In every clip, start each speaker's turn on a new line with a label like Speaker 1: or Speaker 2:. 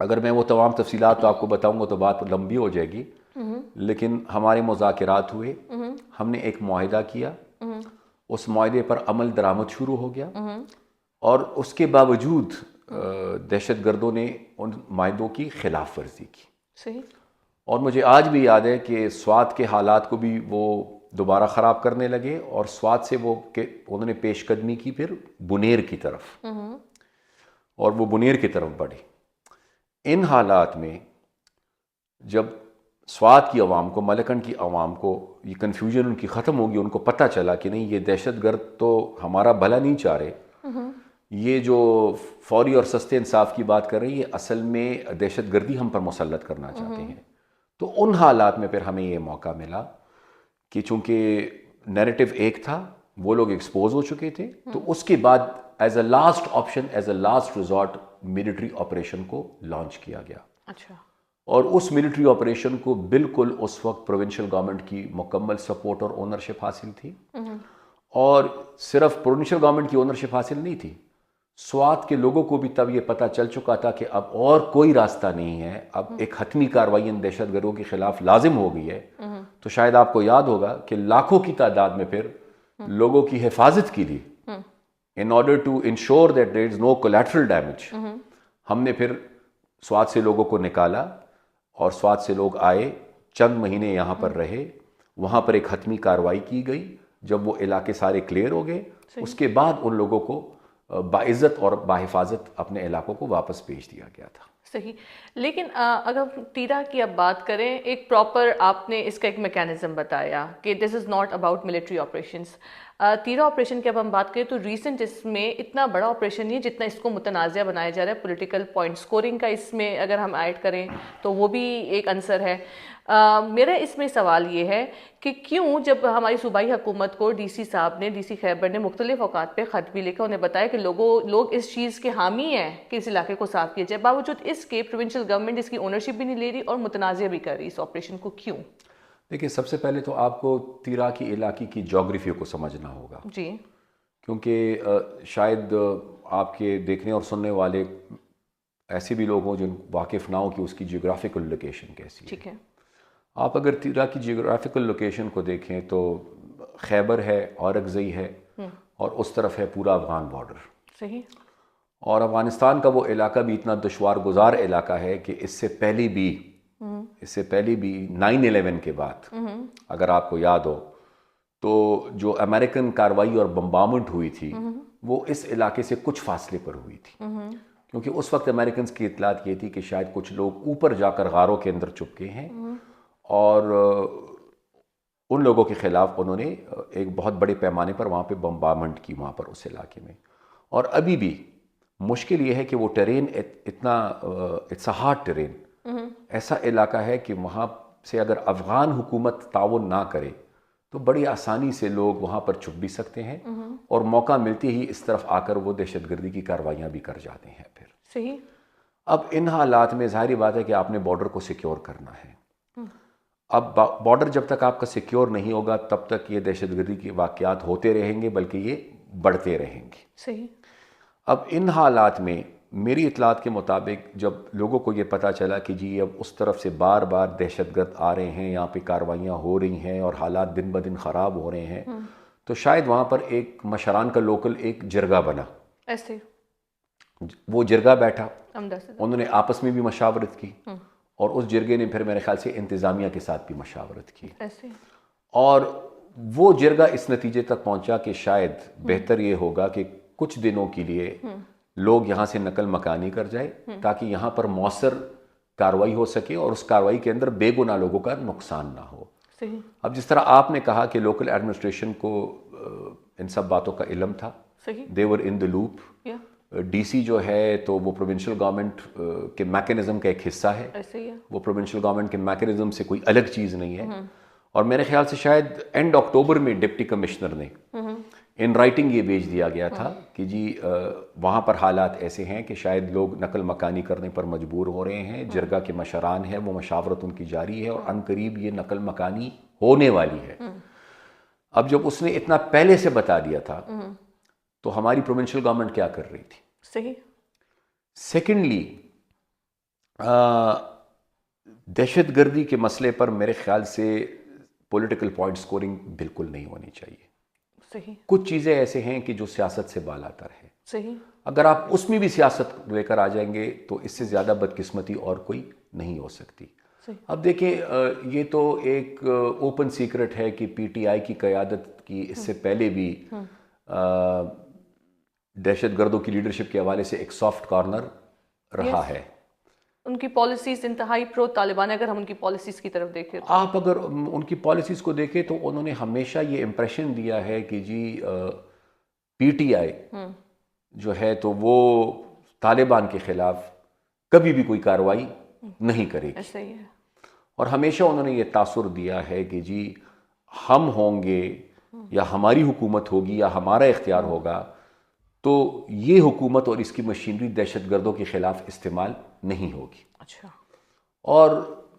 Speaker 1: اگر میں وہ تمام تفصیلات تو آپ کو بتاؤں گا تو بات لمبی ہو جائے گی، لیکن ہمارے مذاکرات ہوئے، ہم نے ایک معاہدہ کیا، اس معاہدے پر عمل درآمد شروع ہو گیا، اور اس کے باوجود دہشت گردوں نے ان معاہدوں کی خلاف ورزی کی۔
Speaker 2: صحیح۔
Speaker 1: اور مجھے آج بھی یاد ہے کہ سوات کے حالات کو بھی وہ دوبارہ خراب کرنے لگے، اور سوات سے وہ کہ انہوں نے پیش قدمی کی پھر بنیر کی طرف، اور وہ بنیر کی طرف بڑھے۔ ان حالات میں جب سوات کی عوام کو، ملکنڈ کی عوام کو یہ کنفیوژن ان کی ختم ہوگی، ان کو پتہ چلا کہ نہیں، یہ دہشت گرد تو ہمارا بھلا نہیں چاہ رہے، یہ جو فوری اور سستے انصاف کی بات کر رہے ہیں، یہ اصل میں دہشت گردی ہم پر مسلط کرنا چاہتے ہیں۔ تو ان حالات میں پھر ہمیں یہ موقع ملا کہ چونکہ نیریٹو ایک تھا، وہ لوگ ایکسپوز ہو چکے تھے، تو اس کے بعد as a last option, as a last resort, military operation کو لانچ کیا گیا۔
Speaker 2: اچھا۔
Speaker 1: اور اس ملٹری آپریشن کو بالکل اس وقت پروونشل گورنمنٹ کی مکمل سپورٹ اور اونرشپ حاصل تھی، اور صرف پروونشل گورنمنٹ کی اونرشپ حاصل نہیں تھی، سوات کے لوگوں کو بھی تب یہ پتہ چل چکا تھا کہ اب اور کوئی راستہ نہیں ہے، اب ایک حتمی کارروائی ان دہشت گردوں کے خلاف لازم ہو گئی ہے۔ تو شاید آپ کو یاد ہوگا کہ لاکھوں کی تعداد میں پھر لوگوں کی حفاظت کے لیے، in order to ensure that there is no collateral damage, ہم نے پھر سوات سے لوگوں کو نکالا، اور سوات سے لوگ آئے، چند مہینے یہاں پر رہے، وہاں پر ایک حتمی کارروائی کی گئی۔ جب وہ علاقے سارے کلیئر ہو گئے، اس کے بعد ان لوگوں کو باعزت اور باحفاظت اپنے علاقوں کو واپس بھیج دیا گیا تھا۔
Speaker 2: صحیح۔ لیکن اگر تیرا کی اب بات کریں، ایک پراپر آپ نے اس کا ایک میکینزم بتایا کہ this is not about military operations. تیرا آپریشن کی اب ہم بات کریں تو ریسنٹ اس میں اتنا بڑا آپریشن نہیں ہے جتنا اس کو متنازع بنایا جا رہا ہے، پولیٹیکل پوائنٹ سکورنگ کا اس میں اگر ہم ایڈ کریں تو وہ بھی ایک عنصر ہے۔ میرا اس میں سوال یہ ہے کہ کیوں جب ہماری صوبائی حکومت کو ڈی سی صاحب نے، ڈی سی خیبر نے مختلف اوقات پہ خط بھی لکھا، انہیں بتایا کہ لوگ اس چیز کے حامی ہیں کہ اس علاقے کو صاف کیا جائے، باوجود اس کے پروونشل گورنمنٹ اس کی اونرشپ بھی نہیں لے رہی اور متنازع بھی کر رہی اس آپریشن کو، کیوں؟
Speaker 1: دیکھیں، سب سے پہلے تو آپ کو تیرا کی علاقے کی جغرافی کو سمجھنا ہوگا،
Speaker 2: جی۔
Speaker 1: کیونکہ شاید آپ کے دیکھنے اور سننے والے ایسے بھی لوگ ہوں جن واقف نہ ہوں کہ اس کی جیوگرافیکل لوکیشن کیسی ہے۔
Speaker 2: ٹھیک ہے۔
Speaker 1: آپ اگر تیرا کی جیوگرافیکل لوکیشن کو دیکھیں تو خیبر ہے، اورکزئی ہے، اور اس طرف ہے پورا افغان بارڈر۔
Speaker 2: صحیح۔
Speaker 1: اور افغانستان کا وہ علاقہ بھی اتنا دشوار گزار علاقہ ہے کہ اس سے پہلے بھی 9/11 کے بعد، اگر آپ کو یاد ہو، تو جو امریکن کارروائی اور بمبارمنٹ ہوئی تھی وہ اس علاقے سے کچھ فاصلے پر ہوئی تھی، کیونکہ اس وقت امریکنز کی اطلاعات یہ تھی کہ شاید کچھ لوگ اوپر جا کر غاروں کے اندر چپکے ہیں، اور ان لوگوں کے خلاف انہوں نے ایک بہت بڑے پیمانے پر وہاں پہ بمبارمنٹ کی وہاں پر اس علاقے میں۔ اور ابھی بھی مشکل یہ ہے کہ وہ ٹرین اتنا اٹس اے ہارڈ ٹرین، ایسا علاقہ ہے کہ وہاں سے اگر افغان حکومت تعاون نہ کرے تو بڑی آسانی سے لوگ وہاں پر چھپ بھی سکتے ہیں، اور موقع ملتے ہی اس طرف آ کر وہ دہشت گردی کی کارروائیاں بھی کر جاتے ہیں پھر۔
Speaker 2: صحیح۔
Speaker 1: اب ان حالات میں ظاہری بات ہے کہ آپ نے بارڈر کو سیکیور کرنا ہے۔ اب بارڈر جب تک آپ کا سیکیور نہیں ہوگا تب تک یہ دہشت گردی کے واقعات ہوتے رہیں گے، بلکہ یہ بڑھتے رہیں گے۔
Speaker 2: صحیح۔
Speaker 1: اب ان حالات میں میری اطلاعات کے مطابق جب لوگوں کو یہ پتہ چلا کہ جی اب اس طرف سے بار بار دہشت گرد آ رہے ہیں، یہاں پہ کارروائیاں ہو رہی ہیں اور حالات دن بدن خراب ہو رہے ہیں، تو شاید وہاں پر ایک مشران کا لوکل ایک جرگہ بنا،
Speaker 2: ایسے
Speaker 1: وہ جرگہ بیٹھا،
Speaker 2: عمدہ سے
Speaker 1: انہوں نے آپس میں بھی مشاورت کی، اور اس جرگے نے پھر میرے خیال سے انتظامیہ کے ساتھ بھی مشاورت کی،
Speaker 2: ایسے
Speaker 1: اور وہ جرگہ اس نتیجے تک پہنچا کہ شاید بہتر یہ ہوگا کہ کچھ دنوں کے لیے لوگ یہاں سے نقل مکانی کر جائے تاکہ یہاں پر مؤثر کارروائی ہو سکے اور اس کارروائی کے اندر بے گناہ لوگوں کا نقصان نہ ہو۔
Speaker 2: صحیح۔
Speaker 1: اب جس طرح آپ نے کہا کہ لوکل ایڈمنسٹریشن کو ان سب باتوں کا علم تھا،
Speaker 2: صحیح۔
Speaker 1: دے ور ان دی لوپ، ڈی سی جو ہے تو وہ پروونشل گورنمنٹ کے میکینزم کا ایک حصہ ہے،
Speaker 2: ایسے ہی ہے۔
Speaker 1: وہ پروونشل گورنمنٹ کے میکینزم سے کوئی الگ چیز نہیں ہے، اور میرے خیال سے شاید اینڈ اکتوبر میں ڈپٹی کمشنر نے ان رائٹنگ یہ بھیج دیا گیا تھا کہ جی وہاں پر حالات ایسے ہیں کہ شاید لوگ نقل مکانی کرنے پر مجبور ہو رہے ہیں، جرگہ کے مشران ہیں وہ مشاورت ان کی جاری ہے، اور عن قریب یہ نقل مکانی ہونے والی ہے۔ اب جب اس نے اتنا پہلے سے بتا دیا تھا تو ہماری پروونشل گورنمنٹ کیا کر رہی تھی؟
Speaker 2: صحیح۔
Speaker 1: سیکنڈلی دہشت گردی کے مسئلے پر میرے خیال سے پولیٹیکل پوائنٹ سکورنگ بالکل نہیں ہونی چاہیے.
Speaker 2: صحیح.
Speaker 1: کچھ چیزیں ایسے ہیں کہ جو سیاست سے بالاتر ہے.
Speaker 2: صحیح.
Speaker 1: اگر آپ اس میں بھی سیاست لے کر آ جائیں گے تو اس سے زیادہ بدقسمتی اور کوئی نہیں ہو سکتی. اب دیکھیں یہ تو ایک اوپن سیکرٹ ہے کہ پی ٹی آئی کی قیادت کی اس سے پہلے بھی دہشت گردوں کی لیڈرشپ کے حوالے سے ایک سافٹ کارنر رہا ہے.
Speaker 2: ان کی پالیسیز انتہائی پرو طالبان، اگر ہم ان کی پالیسیز کی طرف دیکھیں تو
Speaker 1: آپ اگر ان کی پالیسیز کو دیکھیں تو انہوں نے ہمیشہ یہ امپریشن دیا ہے کہ جی پی ٹی آئی جو ہے تو وہ طالبان کے خلاف کبھی بھی کوئی کارروائی نہیں کرے گی.
Speaker 2: ایسا ہی ہے.
Speaker 1: اور ہمیشہ انہوں نے یہ تاثر دیا ہے کہ جی ہم ہوں گے یا ہماری حکومت ہوگی یا ہمارا اختیار ہوگا تو یہ حکومت اور اس کی مشینری دہشت گردوں کے خلاف استعمال نہیں ہوگی.
Speaker 2: اچھا.
Speaker 1: اور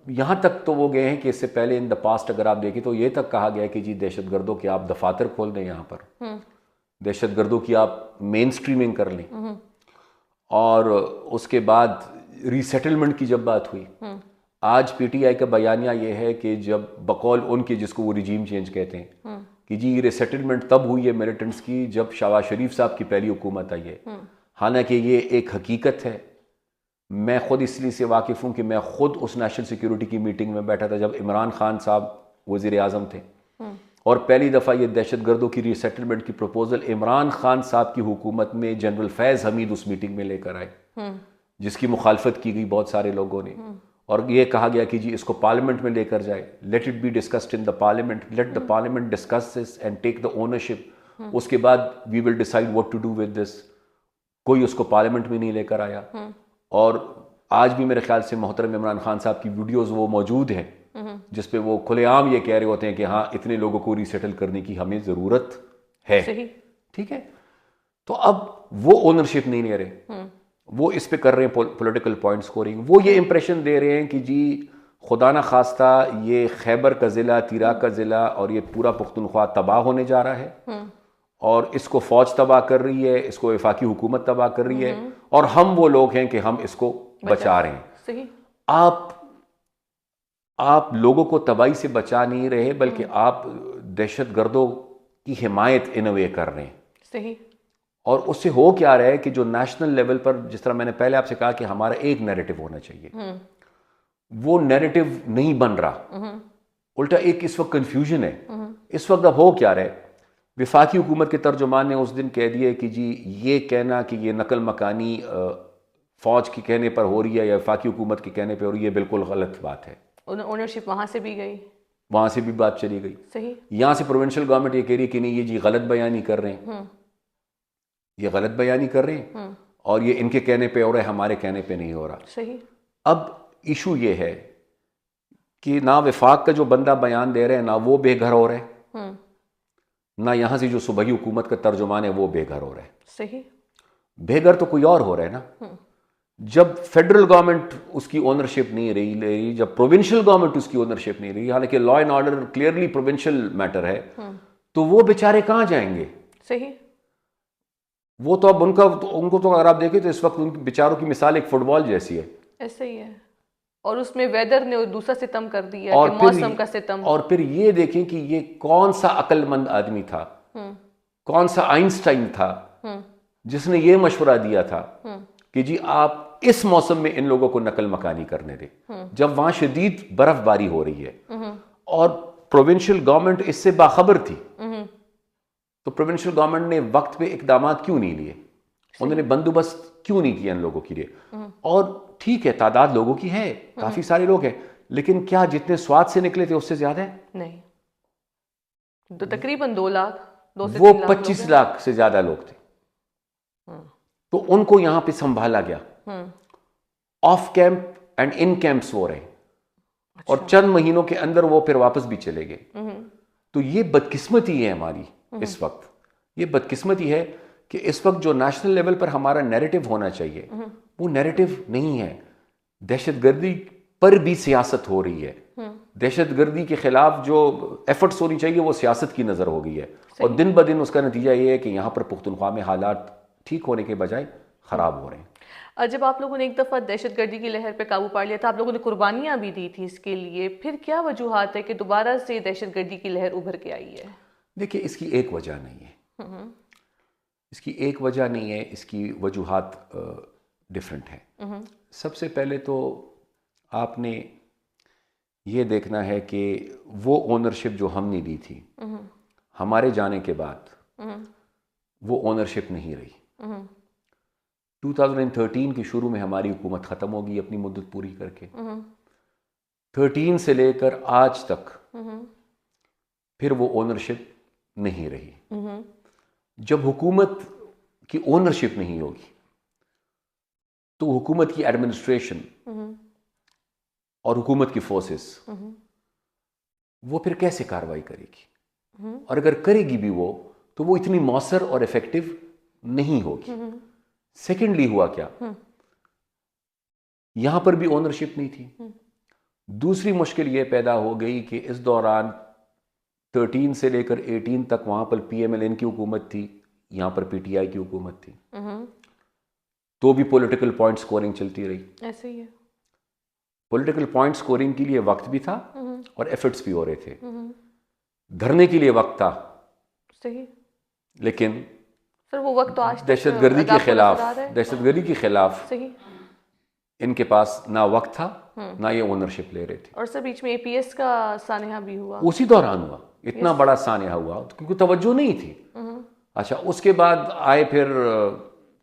Speaker 1: یہاں تک تو وہ گئے ہیں کہ اس سے پہلے ان دا پاسٹ اگر آپ دیکھیں تو یہ تک کہا گیا کہ جی دہشت گردوں کے آپ دفاتر کھول دیں یہاں پر، دہشت گردوں کی آپ مین سٹریمنگ کر لیں. اور اس کے بعد ری سیٹلمنٹ کی جب بات ہوئی، آج پی ٹی آئی کا بیانیہ یہ ہے کہ جب بقول ان کے جس کو وہ ریجیم چینج کہتے ہیں کہ جی ری سیٹلمنٹ تب ہوئی ہے میلیٹنٹس کی جب شہباز شریف صاحب کی پہلی حکومت آئی ہے. حالانکہ یہ ایک حقیقت ہے. میں خود اس لیے سے واقف ہوں کہ میں خود اس نیشنل سیکیورٹی کی میٹنگ میں بیٹھا تھا جب عمران خان صاحب وزیر اعظم تھے، اور پہلی دفعہ یہ دہشت گردوں کی ری سیٹلمنٹ کی پروپوزل عمران خان صاحب کی حکومت میں جنرل فیض حمید اس میٹنگ میں لے کر آئے، جس کی مخالفت کی گئی بہت سارے لوگوں نے. اور یہ کہا گیا کہ جی اس کو پارلیمنٹ میں لے کر جائے، let it be discussed in the parliament, let the parliament discuss this and take the ownership. اس کے بعد we will decide what to do with this. کوئی اس کو پارلیمنٹ میں نہیں لے کر آیا. اور آج بھی میرے خیال سے محترم عمران خان صاحب کی ویڈیوز وہ موجود ہیں جس پہ وہ کھلے عام یہ کہہ رہے ہوتے ہیں کہ ہاں اتنے لوگوں کو ری سیٹل کرنے کی ہمیں ضرورت ہے. ٹھیک ہے. تو اب وہ اونرشپ نہیں لے رہے، وہ اس پہ کر رہے ہیں پولیٹیکل پوائنٹ سکورنگ. وہ یہ امپریشن دے رہے ہیں کہ جی خدا نہ خواستہ یہ خیبر کا ضلع، تیراک کا ضلع اور یہ پورا پختونخوا تباہ ہونے جا رہا ہے، اور اس کو فوج تباہ کر رہی ہے، اس کو وفاقی حکومت تباہ کر رہی ہے، اور ہم وہ لوگ ہیں کہ ہم اس کو بچا رہے ہیں. آپ لوگوں کو تباہی سے بچا نہیں رہے بلکہ آپ دہشت گردوں کی حمایت ان وے کر رہے ہیں.
Speaker 2: صحیح.
Speaker 1: اور اس سے ہو کیا رہا ہے کہ جو نیشنل لیول پر، جس طرح میں نے پہلے آپ سے کہا کہ ہمارا ایک نیریٹو ہونا چاہیے، وہ نیریٹو نہیں بن رہا، الٹا ایک اس وقت کنفیوژن ہے. اس وقت اب ہو کیا رہا ہے، وفاقی حکومت کے ترجمان نے اس دن کہہ دیا کہ جی یہ کہنا کہ یہ نقل مکانی فوج کے کہنے پر ہو رہی ہے یا وفاقی حکومت کے کہنے پر ہو رہی ہے، بالکل غلط بات ہے.
Speaker 2: اونرشپ وہاں سے بھی گئی،
Speaker 1: وہاں سے بھی بات چلی گئی.
Speaker 2: صحیح. یہاں
Speaker 1: یہاں سے پروونشل گورنمنٹ یہ کہہ رہی ہے کہ نہیں، یہ جی غلط بیانی کر رہے ہیں، یہ غلط بیانی کر رہے ہیں، اور یہ ان کے کہنے پہ ہو رہا ہے، ہمارے کہنے پہ نہیں ہو رہا.
Speaker 2: صحیح.
Speaker 1: اب ایشو یہ ہے کہ نہ وفاق کا جو بندہ بیان دے رہے ہیں نہ وہ بے گھر ہو رہے ہیں، نہ یہاں سے جو صوبائی حکومت کا ترجمان ہے وہ بے گھر ہو رہا ہے.
Speaker 2: صحیح.
Speaker 1: بے گھر تو کوئی اور ہو رہا ہے نا. جب فیڈرل گورنمنٹ اس کی اونرشپ نہیں لے رہی، جب پروونشل گورنمنٹ اس کی اونرشپ نہیں رہی، حالانکہ law and order clearly provincial matter ہے، تو وہ بیچارے کہاں جائیں گے؟
Speaker 2: صحیح.
Speaker 1: وہ تو اب ان کو تو اگر آپ دیکھیں تو اس وقت ان بیچاروں کی مثال ایک فٹ بال جیسی ہے.
Speaker 2: ایسا ہی ہے. اور اس میں ویدر نے دوسرا ستم کر دیا کہ موسم کا ستم.
Speaker 1: اور پھر یہ دیکھیں کہ یہ کون سا عقل مند آدمی تھا، کون سا آئنسٹائن تھا جس نے یہ مشورہ دیا تھا کہ جی آپ اس موسم میں ان لوگوں کو نقل مکانی کرنے دیں جب وہاں شدید برف باری ہو رہی ہے. اور پروونشل گورنمنٹ اس سے باخبر تھی، تو پروونشل گورنمنٹ نے وقت پہ اقدامات کیوں نہیں لیے؟ انہوں نے بندوبست کیوں نہیں کیا ان لوگوں کے لیے؟ اور ٹھیک ہے تعداد لوگوں کی ہے، کافی سارے لوگ ہیں، لیکن کیا جتنے سوات سے نکلے تھے اس سے زیادہ ہے؟
Speaker 2: نہیں. تو تقریباً 2 لاکھ، 2 سے 3
Speaker 1: وہ
Speaker 2: لاکھ
Speaker 1: 25 لاکھ سے زیادہ لوگ تھے. تو ان کو یہاں پہ سنبھالا گیا. Off camp and in camps ہو رہے ہیں، اور چند مہینوں کے اندر وہ پھر واپس بھی چلے گئے. تو یہ بدقسمتی ہے ہماری اس وقت. یہ بدقسمتی ہے کہ اس وقت جو نیشنل لیول پر ہمارا نیریٹو ہونا چاہیے وہ نیریٹو نہیں ہے. دہشت گردی پر بھی سیاست ہو رہی ہے. دہشت گردی کے خلاف جو ایفرٹس ہونی چاہیے وہ سیاست کی نظر ہو گئی ہے، اور دن بدن اس کا نتیجہ یہ ہے کہ یہاں پر پختونخوا میں حالات ٹھیک ہونے کے بجائے خراب ہو رہے ہیں.
Speaker 2: اور جب آپ لوگوں نے ایک دفعہ دہشت گردی کی لہر پہ قابو پا لیا تھا، آپ لوگوں نے قربانیاں بھی دی تھی اس کے لیے، پھر کیا وجوہات ہے کہ دوبارہ سے دہشت گردی کی لہر ابھر کے آئی ہے؟
Speaker 1: دیکھیے اس کی ایک وجہ نہیں ہے، اس کی ایک وجہ نہیں ہے، اس کی وجوہات ڈفرینٹ ہیں۔ سب سے پہلے تو آپ نے یہ دیکھنا ہے کہ وہ اونرشپ جو ہم نے دی تھی ہمارے جانے کے بعد وہ اونرشپ نہیں رہی۔ 2013 کے شروع میں ہماری حکومت ختم ہوگی اپنی مدت پوری کر کے، 13 سے لے کر آج تک پھر وہ اونرشپ نہیں رہی۔ جب حکومت کی اونرشپ نہیں ہوگی تو حکومت کی ایڈمنسٹریشن اور حکومت کی فورسز وہ پھر کیسے کارروائی کرے گی؟ اور اگر کرے گی بھی وہ تو وہ اتنی مؤثر اور افیکٹو نہیں ہوگی۔ سیکنڈلی ہوا کیا، یہاں پر بھی اونرشپ نہیں تھی۔ دوسری مشکل یہ پیدا ہو گئی کہ اس دوران 13 سے لے کر 18 تک وہاں پر پی ایم ایل این کی حکومت تھی، یہاں پر پی ٹی آئی کی حکومت تھی، تو بھی پولیٹیکل پوائنٹ سکورنگ چلتی رہی۔
Speaker 2: ایسے ہی ہے۔
Speaker 1: پولیٹیکل پوائنٹ سکورنگ کے لیے وقت بھی تھا اور ایفرٹس بھی ہو رہے تھے، دھرنے کے لیے وقت تھا،
Speaker 2: صحیح،
Speaker 1: لیکن
Speaker 2: سر وہ وقت تو آج تک
Speaker 1: دہشت گردی کے
Speaker 2: عذاب کو
Speaker 1: خلاف
Speaker 2: نظر آ رہا ہے۔
Speaker 1: دہشت گردی کے خلاف
Speaker 2: صحیح۔
Speaker 1: ان کے پاس نہ وقت تھا نہ یہ اونرشپ لے رہے تھے۔
Speaker 2: اور سر بیچ میں اے پی ایس کا سانحہ بھی ہوا،
Speaker 1: اسی دوران ہوا، اتنا بڑا سانحہ ہوا کیونکہ توجہ نہیں تھی۔ اچھا اس کے بعد آئے پھر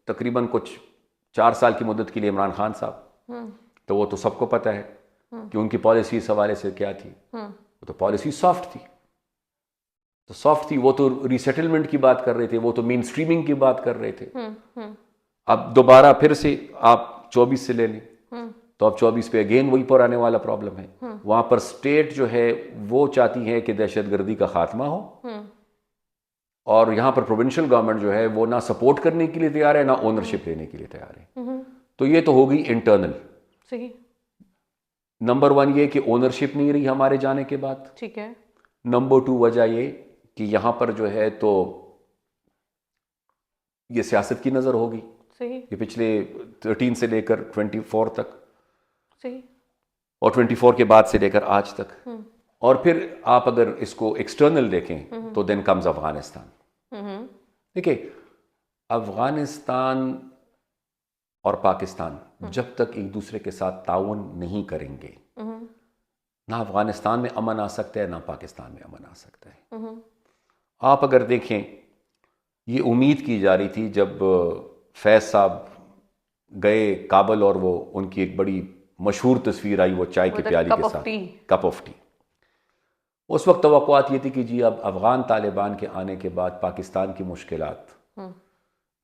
Speaker 1: تقریباً کچھ 4 سال کی مدت کے لیے عمران خان صاحب، تو وہ تو سب کو پتہ ہے کہ ان کی پالیسی اس حوالے سے کیا تھی۔ وہ تو پالیسی سافٹ تھی، تو سافٹ تھی، وہ تو ری سیٹلمنٹ کی بات کر رہے تھے، وہ تو مین سٹریمنگ کی بات کر رہے تھے۔ اب دوبارہ پھر سے آپ 24 سے لے لیں تو اب 24 پہ اگین وہی پر آنے والا پرابلم ہے۔ وہاں پر سٹیٹ جو ہے وہ چاہتی ہے کہ دہشت گردی کا خاتمہ ہو، اور یہاں پر پروونشل گورنمنٹ جو ہے وہ نہ سپورٹ کرنے کے لیے تیار ہے نہ اونرشپ لینے کے لیے تیار ہے۔ تو یہ تو ہو گئی انٹرنل۔
Speaker 2: صحیح،
Speaker 1: نمبر 1 یہ کہ اونرشپ نہیں رہی ہمارے جانے کے بعد۔
Speaker 2: ٹھیک ہے۔
Speaker 1: نمبر 2 وجہ یہ کہ یہاں پر جو ہے تو یہ سیاست کی نظر ہوگی،
Speaker 2: صحیح،
Speaker 1: یہ پچھلے 13 سے لے کر 24 تک،
Speaker 2: صحیح،
Speaker 1: اور 24 کے بعد سے لے کر آج تک۔ اور پھر آپ اگر اس کو ایکسٹرنل دیکھیں تو دین کمز افغانستان۔ دیکھیں افغانستان اور پاکستان جب تک ایک دوسرے کے ساتھ تعاون نہیں کریں گے نہ افغانستان میں امن آ سکتا ہے نہ پاکستان میں امن آ سکتا ہے۔ آپ اگر دیکھیں یہ امید کی جا رہی تھی جب فیض صاحب گئے کابل اور وہ ان کی ایک بڑی مشہور تصویر آئی وہ چائے کے پیالی کے ساتھ، کپ آف ٹی، اس وقت توقعات یہ تھی کہ جی اب افغان طالبان کے آنے کے بعد پاکستان کی مشکلات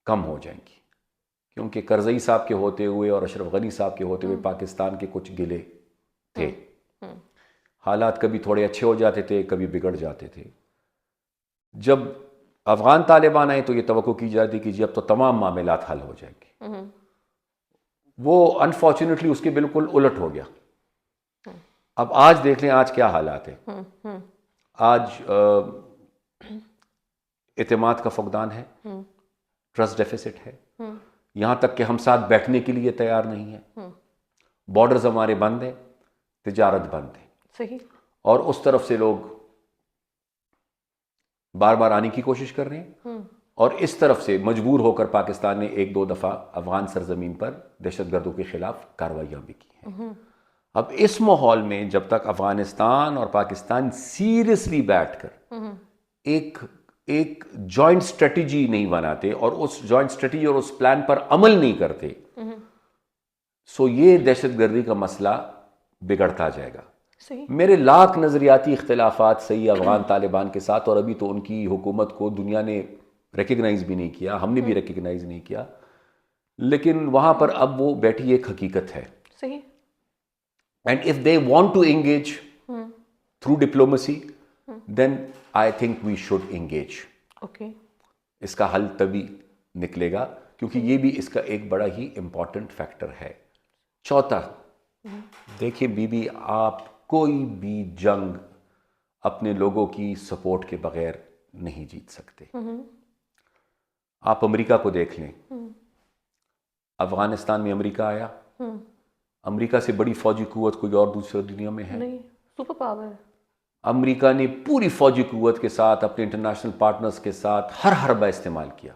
Speaker 1: کم ہو جائیں گی، کیونکہ کرزئی صاحب کے ہوتے ہوئے اور اشرف غنی صاحب کے ہوتے ہوئے پاکستان کے کچھ گلے تھے، حالات کبھی تھوڑے اچھے ہو جاتے تھے کبھی بگڑ جاتے تھے۔ جب افغان طالبان آئے تو یہ توقع کی جاتی کہ جی اب تو تمام معاملات حل ہو جائیں گے، وہ انفارچونیٹلی اس کے بالکل الٹ ہو گیا۔ اب آج دیکھ لیں آج کیا حالات ہیں، آج اعتماد کا فقدان ہے، ٹرسٹ ڈیفیسٹ ہے، یہاں تک کہ ہم ساتھ بیٹھنے کے لیے تیار نہیں ہیں، بارڈرز ہمارے بند ہیں، تجارت بند ہے،
Speaker 2: صحیح،
Speaker 1: اور اس طرف سے لوگ بار بار آنے کی کوشش کر رہے ہیں، اور اس طرف سے مجبور ہو کر پاکستان نے 1-2 دفعہ افغان سرزمین پر دہشت گردوں کے خلاف کارروائیاں بھی کی ہیں۔ اب اس ماحول میں جب تک افغانستان اور پاکستان سیریسلی بیٹھ کر ایک جوائنٹ اسٹریٹجی نہیں بناتے اور اس جوائنٹ اسٹریٹجی اور اس پلان پر عمل نہیں کرتے، سو یہ دہشت گردی کا مسئلہ بگڑتا جائے گا۔ میرے لاکھ نظریاتی اختلافات صحیح افغان طالبان کے ساتھ، اور ابھی تو ان کی حکومت کو دنیا نے ریکگنائز بھی نہیں کیا، ہم نے بھی ریکگنائز نہیں کیا، لیکن وہاں پر اب وہ بیٹھی ایک حقیقت ہے۔
Speaker 2: صحیح،
Speaker 1: and if they want to engage through diplomacy then I think we should engage.
Speaker 2: Okay,
Speaker 1: اس کا حل تبھی نکلے گا کیونکہ یہ بھی اس کا ایک بڑا ہی امپورٹنٹ فیکٹر ہے۔ چوتھا، دیکھیے بی بی آپ کوئی بھی جنگ اپنے لوگوں کی سپورٹ کے بغیر نہیں جیت سکتے۔ آپ امریکہ کو دیکھ لیں، افغانستان میں امریکہ آیا. امریکہ سے بڑی فوجی قوت کوئی اور دوسری دنیا میں ہے
Speaker 2: نہیں, سپر پاور ہے.
Speaker 1: امریکہ نے پوری فوجی قوت کے ساتھ اپنے انٹرنیشنل پارٹنرز کے ساتھ ہر حربہ استعمال کیا,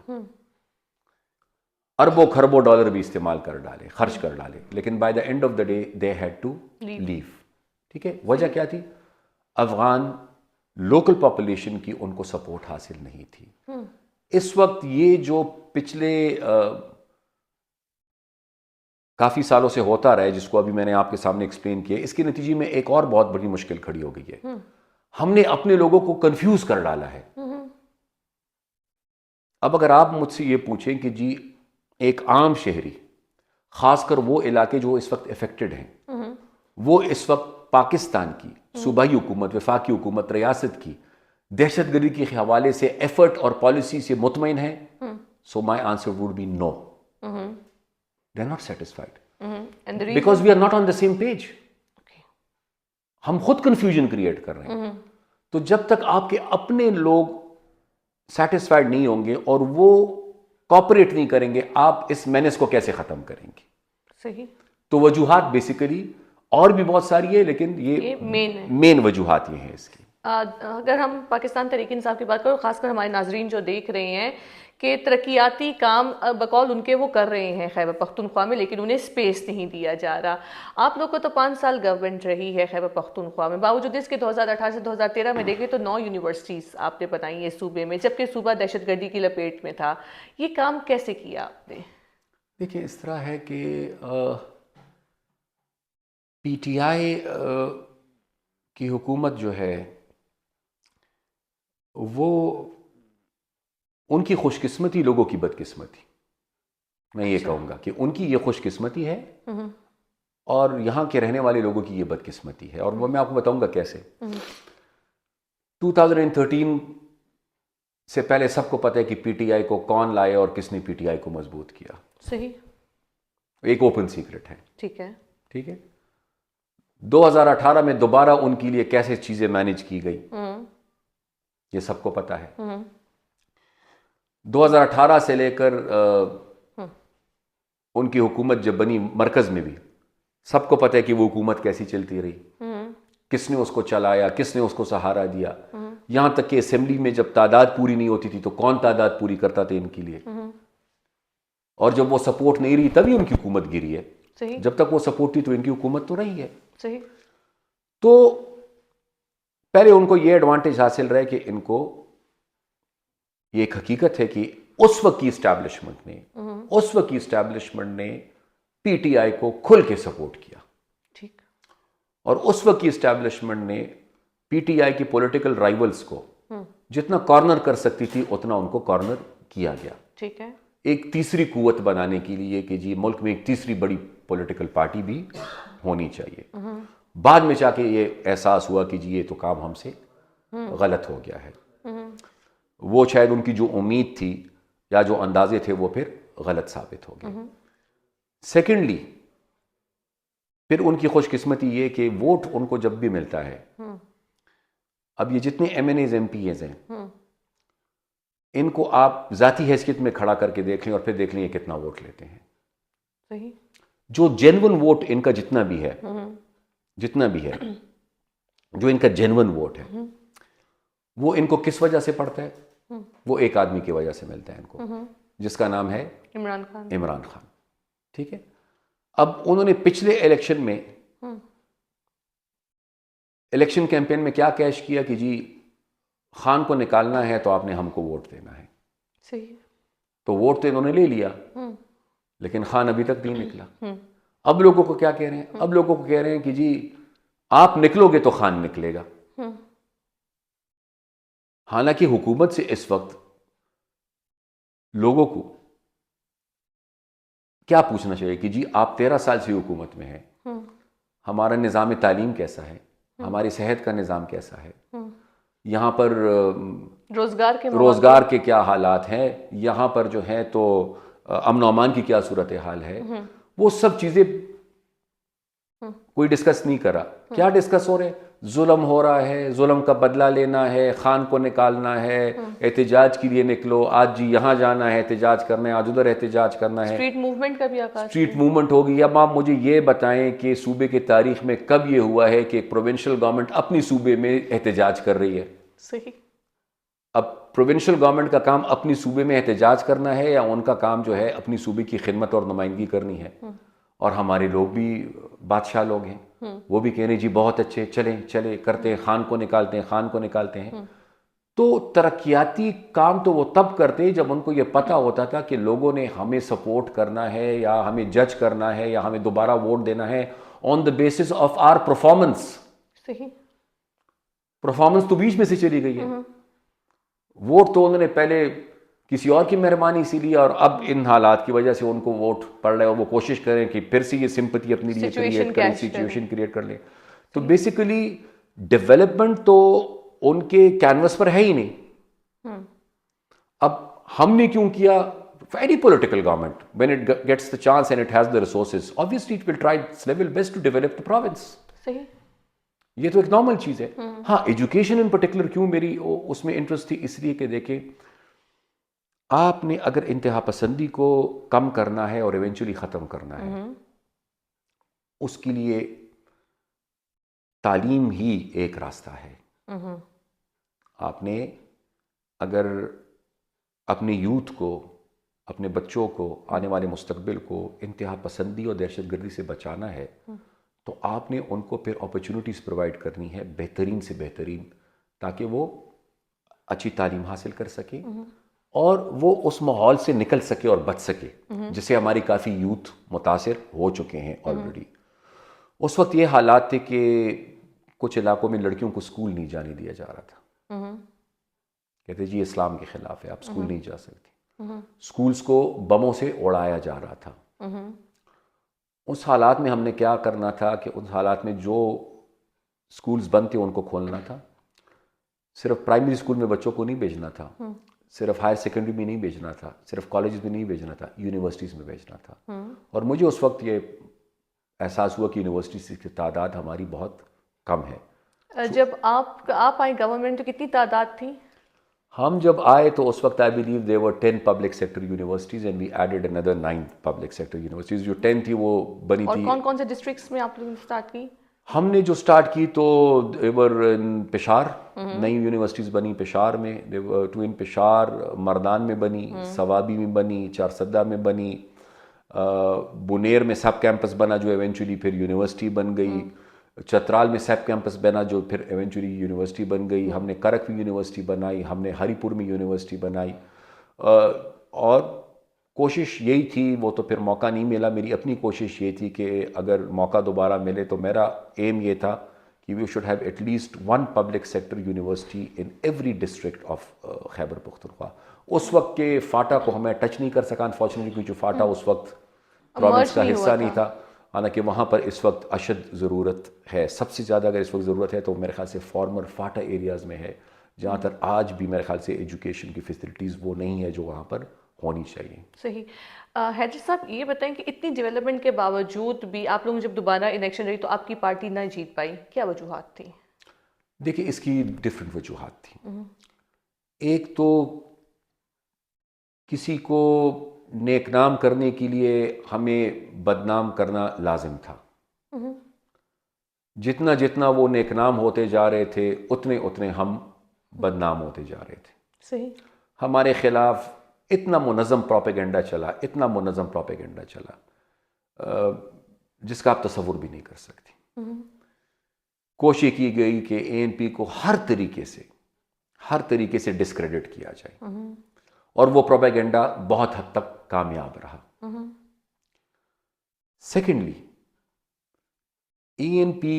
Speaker 1: اربوں خربوں ڈالر بھی استعمال کر ڈالے, خرچ کر ڈالے, لیکن by the end of the day they had to leave. ٹھیک ہے, وجہ کیا تھی؟ افغان لوکل پاپولیشن کی ان کو سپورٹ حاصل نہیں تھی. اس وقت یہ جو پچھلے کافی سالوں سے ہوتا رہا ہے, جس کو ابھی میں نے آپ کے سامنے ایکسپلین کیا, اس کے نتیجے میں ایک اور بہت بڑی مشکل کھڑی ہو گئی ہے. ہم نے اپنے لوگوں کو کنفیوز کر ڈالا ہے. اب اگر آپ مجھ سے یہ پوچھیں کہ جی ایک عام شہری, خاص کر وہ علاقے جو اس وقت افیکٹڈ ہیں, وہ اس وقت پاکستان کی صوبائی حکومت, وفاقی حکومت, ریاست کی دہشت گردی کے حوالے سے ایفرٹ اور پالیسی سے مطمئن ہیں, so my answer would be no. They are not satisfied.
Speaker 2: And the
Speaker 1: Because we are not on the same page. ہم خود کنفیوژن کریٹ کر رہے ہیں. تو جب تک آپ کے اپنے لوگ سیٹسفائڈ نہیں ہوں گے اور وہ کوپریٹ نہیں کریں گے, آپ اس مینس کو کیسے ختم کریں گے؟
Speaker 2: صحیح.
Speaker 1: تو وجوہات بیسیکلی اور بھی بہت ساری ہے, لیکن یہ مین وجوہات یہ ہیں اس کی.
Speaker 2: اگر ہم پاکستان تحریک انصاف کی بات کریں, خاص کر ہمارے ناظرین جو دیکھ رہے ہیں کہ ترقیاتی کام بقول ان کے وہ کر رہے ہیں خیبر پختونخوا میں, لیکن انہیں سپیس نہیں دیا جا رہا. آپ لوگ کو تو 5 سال گورنمنٹ رہی ہے خیبر پختونخوا میں, باوجود اس کے 2018 سے 2013 میں دیکھیں تو 9 یونیورسٹیز آپ نے بنائی ہیں صوبے میں, جبکہ صوبہ دہشت گردی کی لپیٹ میں تھا. یہ کام کیسے کیا آپ نے؟
Speaker 1: دیکھیں, اس طرح ہے کہ پی ٹی آئی کی حکومت جو ہے وہ ان کی خوش قسمتی لوگوں کی بدقسمتی, میں یہ کہوں گا کہ ان کی یہ خوش قسمتی ہے اور یہاں کے رہنے والے لوگوں کی یہ بدقسمتی ہے. اور وہ میں آپ کو بتاؤں گا کیسے. 2013 سے پہلے سب کو پتہ ہے کہ پی ٹی آئی کو کون لائے اور کس نے پی ٹی آئی کو مضبوط کیا.
Speaker 2: صحیح.
Speaker 1: ایک اوپن سیکرٹ ہے.
Speaker 2: ٹھیک ہے.
Speaker 1: ٹھیک ہے. 2018 میں دوبارہ ان کے لیے کیسے چیزیں مینج کی گئی یہ سب کو پتہ ہے. 2018 سے لے کر ان کی حکومت جب بنی مرکز میں بھی سب کو پتہ ہے کہ وہ حکومت کیسی چلتی رہی, کس نے اس کو چلایا, کس نے اس کو سہارا دیا. یہاں تک کہ اسمبلی میں جب تعداد پوری نہیں ہوتی تھی تو کون تعداد پوری کرتا تھا ان کے لیے, اور جب وہ سپورٹ نہیں رہی تبھی ان کی حکومت گری ہے. جب تک وہ سپورٹ تھی تو ان کی حکومت تو رہی ہے.
Speaker 2: صحیح.
Speaker 1: تو پہلے ان کو یہ ایڈوانٹیج حاصل رہے کہ ان کو یہ ایک حقیقت ہے کہ اس وقت کی اسٹیبلشمنٹ نے پی ٹی آئی کو کھل کے سپورٹ کیا.
Speaker 2: ٹھیک.
Speaker 1: اور اس وقت کی اسٹیبلشمنٹ نے پی ٹی آئی کی پولیٹیکل رائیولز کو جتنا کارنر کر سکتی تھی اتنا ان کو کارنر کیا گیا.
Speaker 2: ٹھیک ہے.
Speaker 1: ایک تیسری قوت بنانے کے لیے کہ جی ملک میں ایک تیسری بڑی پولیٹیکل پارٹی بھی ہونی چاہیے. بعد میں جا کے یہ احساس ہوا کہ جی یہ تو کام ہم سے غلط ہو گیا ہے. وہ شاید ان کی جو امید تھی یا جو اندازے تھے وہ پھر غلط ثابت ہو گئے. سیکنڈلی پھر ان کی خوش قسمتی یہ کہ ووٹ ان کو جب بھی ملتا ہے, اب یہ جتنے M N As M P As ہیں ان کو آپ ذاتی حیثیت میں کھڑا کر کے دیکھ لیں اور پھر دیکھ لیں یہ کتنا ووٹ لیتے ہیں.
Speaker 2: صحیح.
Speaker 1: جو جینون ووٹ ان کا جتنا بھی ہے جو ان کا جینون ووٹ ہے وہ ان کو کس وجہ سے پڑتا ہے؟ وہ ایک آدمی کی وجہ سے ملتا ہے ان کو, جس کا نام ہے عمران خان. ٹھیک ہے. اب انہوں نے پچھلے الیکشن میں الیکشن کیمپین میں کیا کیش کیا کہ جی خان کو نکالنا ہے تو آپ نے ہم کو ووٹ دینا ہے.
Speaker 2: صحیح.
Speaker 1: تو ووٹ تو انہوں نے لے لیا لیکن خان ابھی تک نہیں نکلا. اب لوگوں کو کیا کہہ رہے ہیں؟ اب لوگوں کو کہہ رہے ہیں کہ جی آپ نکلو گے تو خان نکلے گا. حالانکہ حکومت سے اس وقت لوگوں کو کیا پوچھنا چاہیے کہ جی آپ 13 سال سے حکومت میں ہیں, ہمارا نظام تعلیم کیسا ہے, ہماری صحت کا نظام کیسا ہے, یہاں پر روزگار کے کیا حالات ہیں, یہاں پر جو ہے تو امن و امان کی کیا صورتحال ہے, وہ سب چیزیں کوئی ڈسکس نہیں کرا. کیا ڈسکس ہو رہے ہیں؟ ظلم ہو رہا ہے, ظلم کا بدلہ لینا ہے, خان کو نکالنا ہے, احتجاج کے لیے نکلو, آج جی یہاں جانا ہے احتجاج کرنا ہے, آج ادھر احتجاج کرنا ہے,
Speaker 2: اسٹریٹ موومنٹ کا بھی آغاز
Speaker 1: اسٹریٹ موومنٹ ہوگی. اب آپ مجھے یہ بتائیں کہ صوبے کی تاریخ میں کب یہ ہوا ہے کہ ایک پروونشل گورنمنٹ اپنی صوبے میں احتجاج کر رہی ہے؟
Speaker 2: صحیح.
Speaker 1: اب پروونشل گورنمنٹ کا کام اپنی صوبے میں احتجاج کرنا ہے یا ان کا کام جو ہے اپنی صوبے کی خدمت اور نمائندگی کرنی ہے؟ اور ہمارے لوگ بھی بادشاہ لوگ ہیں, وہ بھی کہہ رہے ہیں جی بہت اچھے, چلیں کرتے ہیں, خان کو نکالتے ہیں. تو ترقیاتی کام تو وہ تب کرتے جب ان کو یہ پتہ ہوتا تھا کہ لوگوں نے ہمیں سپورٹ کرنا ہے یا ہمیں جج کرنا ہے یا ہمیں دوبارہ ووٹ دینا ہے on the basis of our performance.
Speaker 2: صحیح.
Speaker 1: پرفارمنس تو بیچ میں سے چلی گئی ہے. ووٹ تو انہوں نے پہلے کسی اور کی مہربانی سی لی اور اب ان حالات کی وجہ سے ان کو ووٹ پڑ رہے ہیں اور وہ کوشش کریں کہ پھر سے یہ سمپتی اپنے لیے کریٹ کریں, سچویشن کریٹ کر لیں. تو بیسیکلی ڈیولپمنٹ تو ان کے کینوس پر ہے ہی نہیں. اب ہم نے کیوں کیا؟ any political government, when it gets the chance and it has the resources, obviously it will try its level best to develop the province.
Speaker 2: صحیح.
Speaker 1: یہ تو ایک نارمل چیز ہے. ہاں ایجوکیشن ان پرٹیکولر کیوں میری اس میں انٹرسٹ تھی, اس لیے کہ دیکھیں آپ نے اگر انتہا پسندی کو کم کرنا ہے اور ایونچولی ختم کرنا ہے, اس کے لیے تعلیم ہی ایک راستہ ہے. آپ نے اگر اپنے یوتھ کو, اپنے بچوں کو, آنے والے مستقبل کو انتہا پسندی اور دہشت گردی سے بچانا ہے تو آپ نے ان کو پھر اپرچونٹیز پرووائڈ کرنی ہے بہترین سے بہترین, تاکہ وہ اچھی تعلیم حاصل کر سکے اور وہ اس ماحول سے نکل سکے اور بچ سکے جس سے ہماری کافی یوتھ متاثر ہو چکے ہیں آلریڈی. اس وقت یہ حالات تھے کہ کچھ علاقوں میں لڑکیوں کو اسکول نہیں جانے دیا جا رہا تھا. کہتے جی اسلام کے خلاف ہے, آپ اسکول نہیں جا سکتے. اسکولس کو بموں سے اڑایا جا رہا تھا. اس حالات میں ہم نے کیا کرنا تھا کہ اس حالات میں جو اسکولز بند تھے ان کو کھولنا تھا. صرف پرائمری اسکول میں بچوں کو نہیں بھیجنا تھا, صرف ہائر سیکنڈری میں نہیں بھیجنا تھا, صرف کالجز میں نہیں بھیجنا تھا, یونیورسٹیز میں بھیجنا تھا. اور مجھے اس وقت یہ احساس ہوا کہ یونیورسٹیز کی تعداد ہماری بہت کم ہے.
Speaker 2: جب آپ آئے گورنمنٹ تو کتنی تعداد تھی؟
Speaker 1: ہم جب آئے تو اس وقت I believe there were 10 public sector universities and we added another 9 public sector universities. جو 10 تھی وہ بنی تھی.
Speaker 2: اور کون کون سے ڈسٹرکٹس میں آپ لوگوں نے اسٹارٹ کی؟
Speaker 1: ہم نے جو اسٹارٹ کی تو پشاور, نئی یونیورسٹیز بنی پشاور میں, ٹو ان پشاور, مردان میں بنی, سوابی میں بنی, چارسدہ میں بنی, بنیر میں سب کیمپس بنا جو ایونچولی پھر یونیورسٹی بن گئی, چترال میں سب کیمپس بنا جو پھر ایونچولی یونیورسٹی بن گئی, ہم نے کرک میں یونیورسٹی بنائی, ہم نے ہری پور میں یونیورسٹی بنائی. اور کوشش یہی تھی, وہ تو پھر موقع نہیں ملا, میری اپنی کوشش یہ تھی کہ اگر موقع دوبارہ ملے تو میرا ایم یہ تھا کہ we should have at least 1 public sector university in every district of Khyber Pakhtunkhwa. اس وقت کے فاٹا کو ہمیں ٹچ نہیں کر سکا انفارچونیٹلی, کیونکہ فاٹا اس وقت پروونس کا حصہ نہیں تھا. حالانکہ وہاں پر اس وقت اشد ضرورت ہے, سب سے زیادہ اگر اس وقت ضرورت ہے تو میرے خیال سے فارمر فاٹا ایریاز میں ہے, جہاں تک آج بھی میرے خیال سے ایجوکیشن کی فیسلٹیز وہ نہیں ہے جو وہاں پر ہونی چاہیے.
Speaker 2: صحیح. حیدر صاحب یہ بتائیں کہ اتنی ڈیولپمنٹ کے باوجود بھی آپ لوگوں جب دوبارہ الیکشن رہی تو آپ کی پارٹی نہ جیت پائی, کیا وجوہات تھیں؟
Speaker 1: دیکھیں اس کی ڈفرینٹ وجوہات تھیں. ایک تو کسی کو نیک نام کرنے کے لیے ہمیں بدنام کرنا لازم تھا. جتنا جتنا وہ نیک نام ہوتے جا رہے تھے اتنے اتنے ہم بدنام ہوتے جا رہے تھے.
Speaker 2: صحیح.
Speaker 1: ہمارے خلاف اتنا منظم پروپیگنڈا چلا, اتنا منظم پروپیگنڈا چلا جس کا آپ تصور بھی نہیں کر سکتے. کوشش کی گئی کہ اے این پی کو ہر طریقے سے ڈسکریڈٹ کیا جائے, اور وہ پروپیگنڈا بہت حد تک کامیاب رہا. سیکنڈلی ای این پی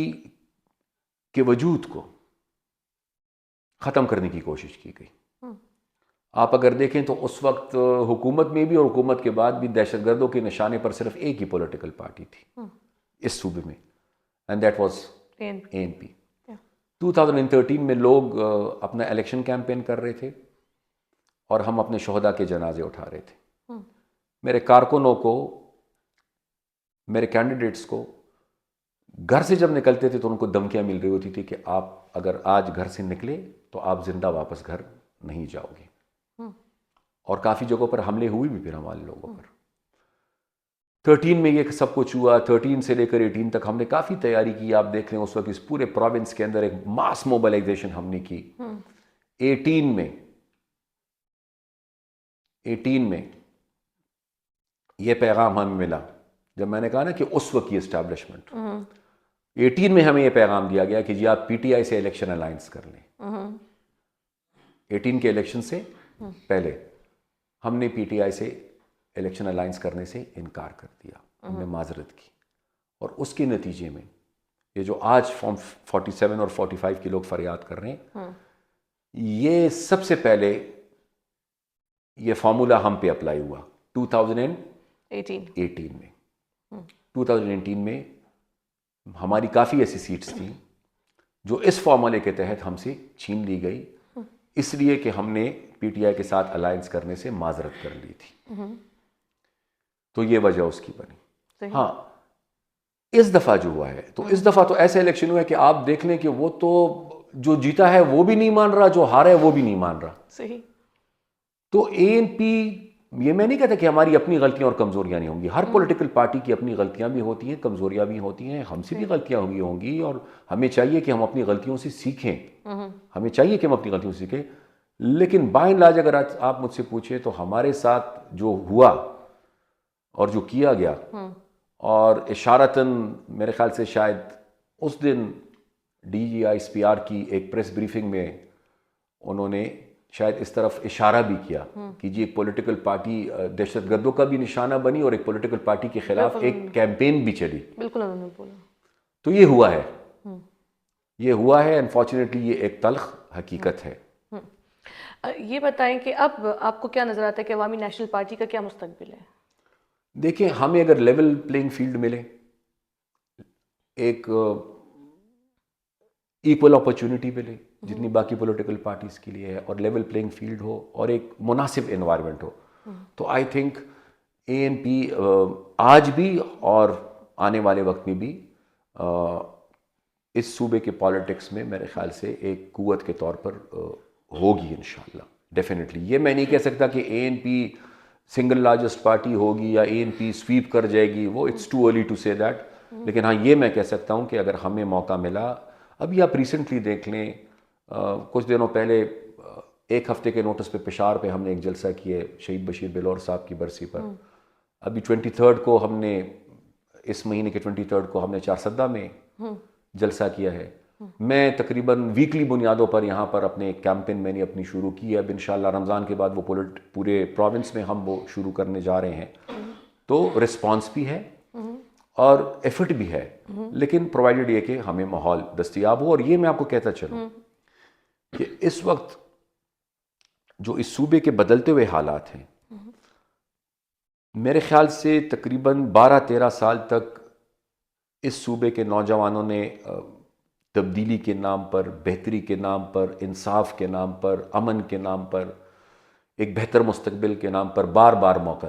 Speaker 1: کے وجود کو ختم کرنے کی کوشش کی گئی. آپ اگر دیکھیں تو اس وقت حکومت میں بھی اور حکومت کے بعد بھی دہشت گردوں کے نشانے پر صرف ایک ہی پولیٹیکل پارٹی تھی اس صوبے میں, and that was A N P. 2013 میں لوگ اپنا الیکشن کیمپین کر رہے تھے اور ہم اپنے شہداء کے جنازے اٹھا رہے تھے. میرے کارکنوں کو, میرے کینڈیڈیٹس کو گھر سے جب نکلتے تھے تو ان کو دھمکیاں مل رہی ہوتی تھی کہ آپ اگر آج گھر سے نکلے تو آپ زندہ واپس گھر نہیں جاؤ گے. اور کافی جگہوں پر حملے ہوئے بھی پھر ہمارے لوگوں پر. 13 میں یہ سب کچھ ہوا. 13 سے لے کر 18 تک ہم نے کافی تیاری کی. آپ دیکھ لیں اس وقت اس پورے پروونس کے اندر ایک ماس موبلائزیشن ہم نے کی. 18 میں یہ پیغام ہمیں ملا جب میں نے کہا نا کہ اس وقت کی اسٹیبلشمنٹ. 18 میں ہمیں یہ پیغام دیا گیا کہ جی آپ پی ٹی آئی سے الیکشن الائنس کر لیں. 18 کے الیکشن سے پہلے ہم نے پی ٹی آئی سے الیکشن الائنس کرنے سے انکار کر دیا. ہم نے معذرت کی. اور اس کے نتیجے میں یہ جو آج فارم 47 اور 45 کے لوگ فریاد کر رہے ہیں, یہ سب سے پہلے یہ فارمولا ہم پہ اپلائی ہوا 2018 میں. 2018 میں ہماری کافی ایسی سیٹس تھیں جو اس فارمولے کے تحت ہم سے چھین لی گئی, اس لیے کہ ہم نے پی ٹی آئی کے ساتھ الائنس کرنے سے معذرت کر لی تھی. تو یہ وجہ اس کی بنی. ہاں اس دفعہ جو ہوا ہے تو اس دفعہ تو ایسے الیکشن ہوا ہے کہ آپ دیکھ لیں کہ وہ تو جو جیتا ہے وہ بھی نہیں مان رہا, جو ہارا ہے وہ بھی نہیں مان رہا.
Speaker 2: صحیح.
Speaker 1: تو اے این پی, یہ میں نہیں کہتا کہ ہماری اپنی غلطیاں اور کمزوریاں نہیں ہوں گی. ہر پولیٹیکل پارٹی کی اپنی غلطیاں بھی ہوتی ہیں, کمزوریاں بھی ہوتی ہیں. ہم سے بھی غلطیاں ہوں گی اور ہمیں چاہیے کہ ہم اپنی غلطیوں سے سیکھیں. ہمیں چاہیے کہ ہم اپنی غلطیوں سے سیکھیں. لیکن بائی اینڈ لارج اگر آپ مجھ سے پوچھیں تو ہمارے ساتھ جو ہوا اور جو کیا گیا, اور اشارتاً میرے خیال سے شاید اس دن D G I S P R کی ایک پریس بریفنگ میں انہوں نے شاید اس طرف اشارہ بھی کیا کہ جی ایک پولیٹیکل پارٹی دہشت گردوں کا بھی نشانہ بنی اور ایک پولیٹیکل پارٹی کے خلاف ایک کیمپین بھی چلی.
Speaker 2: بالکل انہوں نے بولا.
Speaker 1: تو یہ ہوا ہے, یہ ہوا ہے. انفارچونیٹلی یہ ایک تلخ حقیقت ہے.
Speaker 2: یہ بتائیں کہ اب آپ کو کیا نظر آتا ہے کہ عوامی نیشنل پارٹی کا کیا مستقبل ہے؟
Speaker 1: دیکھیں, ہمیں اگر لیول پلینگ فیلڈ ملے, ایک ایکول اپرچونٹی ملے جتنی باقی پولیٹیکل پارٹیز کے لیے ہے, اور لیول پلینگ فیلڈ ہو اور ایک مناسب انوائرمنٹ ہو, تو آئی تھنک اے این پی آج بھی اور آنے والے وقت میں بھی اس صوبے کے پالیٹکس میں میرے خیال سے ایک قوت کے طور پر ہوگی انشاءاللہ. ڈیفینیٹلی یہ میں نہیں کہہ سکتا کہ A N P single largest party ہوگی یا اے این پی سویپ کر جائے گی, وہ اٹس ٹو ارلی ٹو سے دیٹ. لیکن ہاں یہ میں کہہ سکتا ہوں کہ اگر ہمیں موقع ملا, ابھی آپ ریسنٹلی دیکھ لیں, کچھ دنوں پہلے ایک ہفتے کے نوٹس پہ پشاور پہ ہم نے ایک جلسہ کیا شہید بشیر بلور صاحب کی برسی پر. ابھی 23 کو ہم نے, اس مہینے کے 23 کو ہم نے چارسدہ میں جلسہ کیا ہے. میں تقریباً ویکلی بنیادوں پر یہاں پر اپنے کیمپین میں نے اپنی شروع کی ہے. اب انشاءاللہ رمضان کے بعد وہ پورے پروونس میں ہم وہ شروع کرنے جا رہے ہیں. تو رسپانس بھی ہے اور ایفرٹ بھی ہے, لیکن پرووائڈڈ یہ کہ ہمیں ماحول دستیاب ہو. اور یہ میں آپ کو کہتا چلوں کہ اس وقت جو اس صوبے کے بدلتے ہوئے حالات ہیں, میرے خیال سے تقریباً 12-13 سال تک اس صوبے کے نوجوانوں نے تبدیلی کے نام پر, بہتری کے نام پر, انصاف کے نام پر, امن کے نام پر, ایک بہتر مستقبل کے نام پر بار بار موقع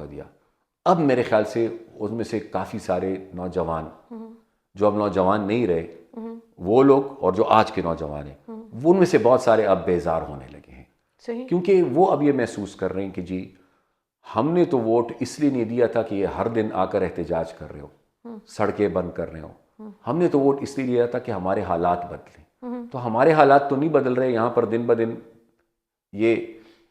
Speaker 1: دیا. اب میرے خیال سے اس میں سے کافی سارے نوجوان جو اب نوجوان نہیں رہے, وہ لوگ اور جو آج کے نوجوان ہیں, وہ ان میں سے بہت سارے اب بیزار ہونے لگے ہیں. کیونکہ وہ اب یہ محسوس کر رہے ہیں کہ جی ہم نے تو ووٹ اس لیے نہیں دیا تھا کہ یہ ہر دن آ کر احتجاج کر رہے ہو, سڑکیں بند کر رہے ہو. ہم نے تو ووٹ اس لیے دیا تھا کہ ہمارے حالات بدلیں. تو ہمارے حالات تو نہیں بدل رہے. یہاں پر دن بدن یہ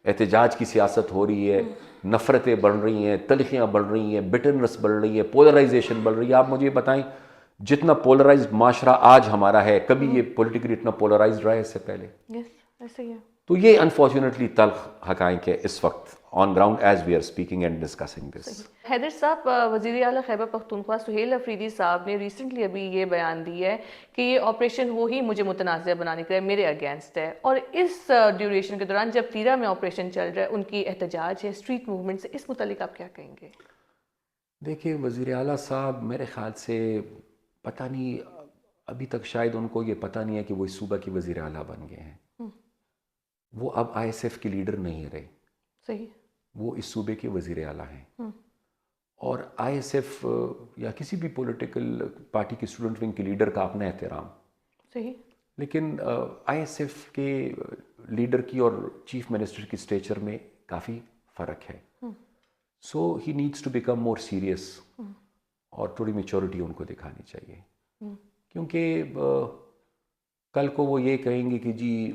Speaker 1: احتجاج کی سیاست ہو رہی ہے, نفرتیں بڑھ رہی ہیں, تلخیاں بڑھ رہی ہیں, بٹرنس بڑھ رہی ہے, پولرائزیشن بڑھ رہی ہے. آپ مجھے بتائیں جتنا پولرائزڈ معاشرہ آج ہمارا ہے, کبھی یہ پولیٹیکلی اتنا پولرائزڈ رہا ہے اس سے پہلے؟
Speaker 2: ایسے ہی ہے.
Speaker 1: تو یہ انفارچونیٹلی تلخ حقائق ہے اس وقت on ground as we are speaking and discussing this.
Speaker 2: Haider صاحب, وزیر اعلیٰ خیبر پختونخوا سہیل افریدی صاحب نے ریسنٹلی ابھی یہ بیان دی ہے کہ یہ آپریشن ہو ہی مجھے متنازع بنانے کے لیے میرے اگینسٹ ہے, اور اس ڈیوریشن کے دوران جب تیرا میں آپریشن چل رہا ہے ان کی احتجاج ہے اسٹریٹ موومنٹ سے, اس متعلق آپ کیا کہیں گے؟
Speaker 1: دیکھیے وزیر اعلیٰ صاحب میرے خیال سے پتہ نہیں, ابھی تک شاید ان کو یہ پتہ نہیں ہے کہ وہ اس صوبہ کے وزیر اعلیٰ بن گئے ہیں. وہ اب آئی ایس ایف کے لیڈر نہیں رہے.
Speaker 2: صحیح.
Speaker 1: وہ اس صوبے کے وزیر اعلیٰ ہیں. اور آئی ایس ایف یا کسی بھی پولیٹیکل پارٹی کی اسٹوڈنٹ ونگ کے لیڈر کا اپنا احترام،
Speaker 2: صحیح،
Speaker 1: لیکن آئی ایس ایف کے لیڈر کی اور چیف منسٹر کی اسٹیچر میں کافی فرق ہے. So he needs to become more serious, اور تھوڑی میچورٹی ان کو دکھانی چاہیے. کیونکہ کل کو وہ یہ کہیں گے کہ جی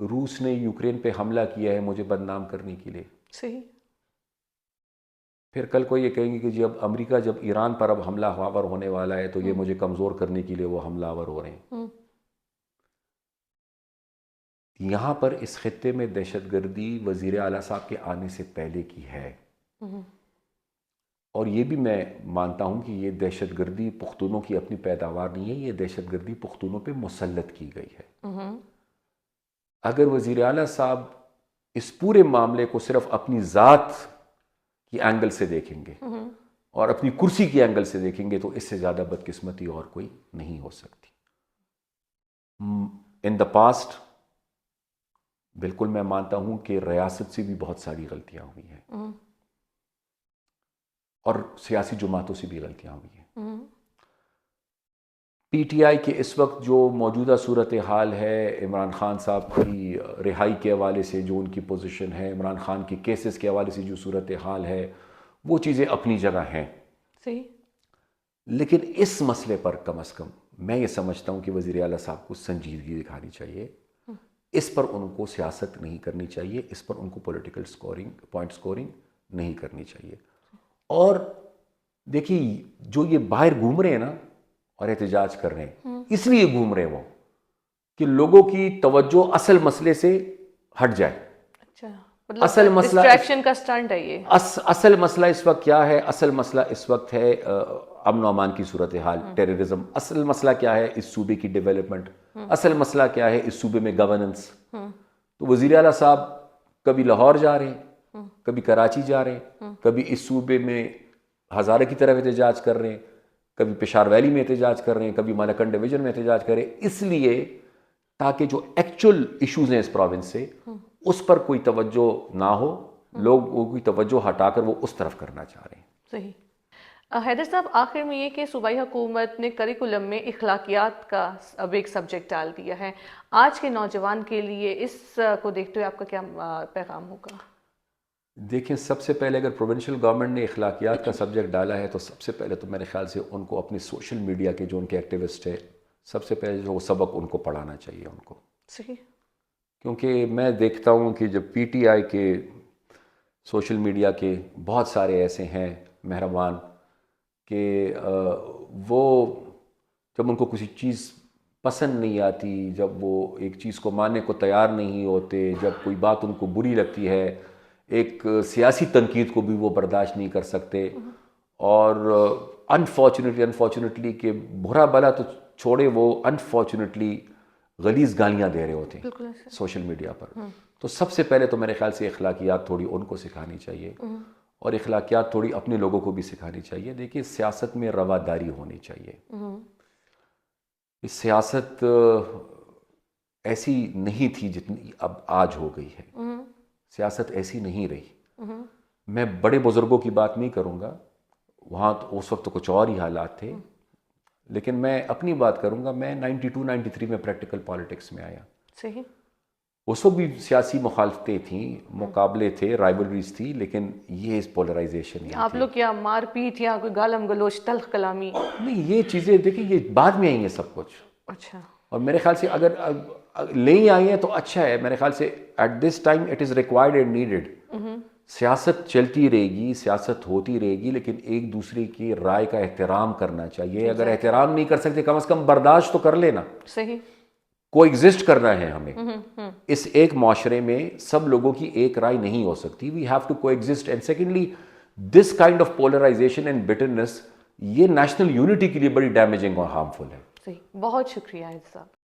Speaker 1: روس نے یوکرین پہ حملہ کیا ہے مجھے بدنام کرنے کے لیے،
Speaker 2: صحیح،
Speaker 1: پھر کل کو یہ کہیں گے کہ جی اب امریکہ جب ایران پر اب حملہ آور ہونے والا ہے تو یہ مجھے کمزور کرنے کے لیے وہ حملہ آور ہو رہے ہیں. یہاں پر اس خطے میں دہشت گردی وزیر اعلیٰ صاحب کے آنے سے پہلے کی ہے، اور یہ بھی میں مانتا ہوں کہ یہ دہشت گردی پختونوں کی اپنی پیداوار نہیں ہے، یہ دہشت گردی پختونوں پہ مسلط کی گئی ہے. اگر وزیر اعلیٰ صاحب اس پورے معاملے کو صرف اپنی ذات کی اینگل سے دیکھیں گے اور اپنی کرسی کی اینگل سے دیکھیں گے تو اس سے زیادہ بدقسمتی اور کوئی نہیں ہو سکتی. ان دا پاسٹ بالکل میں مانتا ہوں کہ ریاست سے بھی بہت ساری غلطیاں ہوئی ہیں اور سیاسی جماعتوں سے بھی غلطیاں ہوئی ہیں. پی ٹی آئی کے اس وقت جو موجودہ صورتحال ہے، عمران خان صاحب کی رہائی کے حوالے سے جو ان کی پوزیشن ہے، عمران خان کے کیسز کے حوالے سے جو صورتحال ہے، وہ چیزیں اپنی جگہ ہیں.
Speaker 2: صحیح،
Speaker 1: لیکن اس مسئلے پر کم از کم میں یہ سمجھتا ہوں کہ وزیر اعلیٰ صاحب کو سنجیدگی دکھانی چاہیے. اس پر ان کو سیاست نہیں کرنی چاہیے، اس پر ان کو پولیٹیکل پوائنٹ سکورنگ نہیں کرنی چاہیے. اور دیکھیے جو یہ باہر گھوم رہے ہیں نا اور احتجاج کر رہے ہیں، اس لیے گھوم رہے ہیں وہ کہ لوگوں کی توجہ اصل مسئلے سے ہٹ جائے.
Speaker 2: اچھا،
Speaker 1: اصل مسئلہ
Speaker 2: ڈسٹریکشن کا سٹنٹ ہے یہ.
Speaker 1: اصل مسئلہ اس وقت کیا ہے؟ اصل مسئلہ اس وقت ہے امن و امان کی صورتحال، ٹیررزم. اصل مسئلہ کیا ہے؟ اس صوبے کی ڈیولپمنٹ. اصل مسئلہ کیا ہے؟ اس صوبے میں گورننس. تو وزیر اعلیٰ صاحب کبھی لاہور جا رہے ہیں، کبھی کراچی جا رہے ہیں، کبھی اس صوبے میں ہزارے کی طرف احتجاج کر رہے ہیں، کبھی پشاور ویلی میں احتجاج کر رہے ہیں، کبھی مالاکنڈ ڈویژن میں احتجاج کر رہے ہیں. اس لیے تاکہ جو ایکچول ایشوز ہیں اس پروونس سے اس پر کوئی توجہ نہ ہو، لوگوں کی توجہ ہٹا کر وہ اس طرف کرنا چاہ رہے ہیں.
Speaker 2: صحیح. حیدر صاحب، آخر میں یہ کہ صوبائی حکومت نے کریکولم میں اخلاقیات کا اب ایک سبجیکٹ ڈال دیا ہے، آج کے نوجوان کے لیے اس کو دیکھتے ہوئے آپ کا کیا پیغام ہوگا؟
Speaker 1: دیکھیں، سب سے پہلے اگر پروونشل گورنمنٹ نے اخلاقیات کا سبجیکٹ ڈالا ہے تو سب سے پہلے تو میرے خیال سے ان کو اپنے سوشل میڈیا کے جو ان کے ایکٹیوسٹ ہے، سب سے پہلے جو سبق ان کو پڑھانا چاہیے ان کو.
Speaker 2: صحیح.
Speaker 1: کیونکہ میں دیکھتا ہوں کہ جب پی ٹی آئی کے سوشل میڈیا کے بہت سارے ایسے ہیں مہربان کہ وہ جب ان کو کسی چیز پسند نہیں آتی، جب وہ ایک چیز کو ماننے کو تیار نہیں ہوتے، جب کوئی بات ان کو بری لگتی ہے، ایک سیاسی تنقید کو بھی وہ برداشت نہیں کر سکتے. اور انفارچونیٹلی کہ برا بلا تو چھوڑے، وہ انفارچونیٹلی غلیظ گالیاں دے رہے ہوتے ہیں سوشل میڈیا پر. تو سب سے پہلے تو میرے خیال سے اخلاقیات تھوڑی ان کو سکھانی چاہیے، اور اخلاقیات تھوڑی اپنے لوگوں کو بھی سکھانی چاہیے. دیکھیے، سیاست میں رواداری ہونی چاہیے. سیاست ایسی نہیں تھی جتنی اب آج ہو گئی ہے. سیاست ایسی نہیں رہی. میں بڑے بزرگوں کی بات نہیں کروں گا، وہاں تو اس وقت تو کچھ اور ہی حالات تھے، لیکن میں اپنی بات کروں گا. میں 92-93 میں پریکٹیکل پالیٹکس میں آیا.
Speaker 2: صحیح.
Speaker 1: اس وقت بھی سیاسی مخالفتیں تھیں، مقابلے تھے، رائیولریز تھی، لیکن یہ پولرائزیشن نہیں
Speaker 2: آپ لوگ کیا مار پیٹ یا کوئی گالم گلوچ تلخ کلامی؟
Speaker 1: نہیں، یہ چیزیں دیکھیں یہ بعد میں آئی ہیں سب کچھ.
Speaker 2: اچھا.
Speaker 1: اور میرے خیال سے اگر نہیں آئی ہیں تو اچھا ہے. میرے خیال سے at this time it is required and needed. سیاست چلتی رہے گی، سیاست ہوتی رہے گی، لیکن ایک دوسرے کی رائے کا احترام کرنا چاہیے. اگر احترام نہیں کر سکتے کم از کم برداشت تو کر لینا.
Speaker 2: صحیح.
Speaker 1: کو ایگزسٹ کرنا ہے ہمیں. اس ایک معاشرے میں سب لوگوں کی ایک رائے نہیں ہو سکتی. We have to coexist. And secondly this kind of polarization and bitterness یہ نیشنل یونٹی کے لیے بڑی ڈیمیجنگ اور ہارمفل ہے.
Speaker 2: صحیح. بہت شکریہ حیدر صاحب.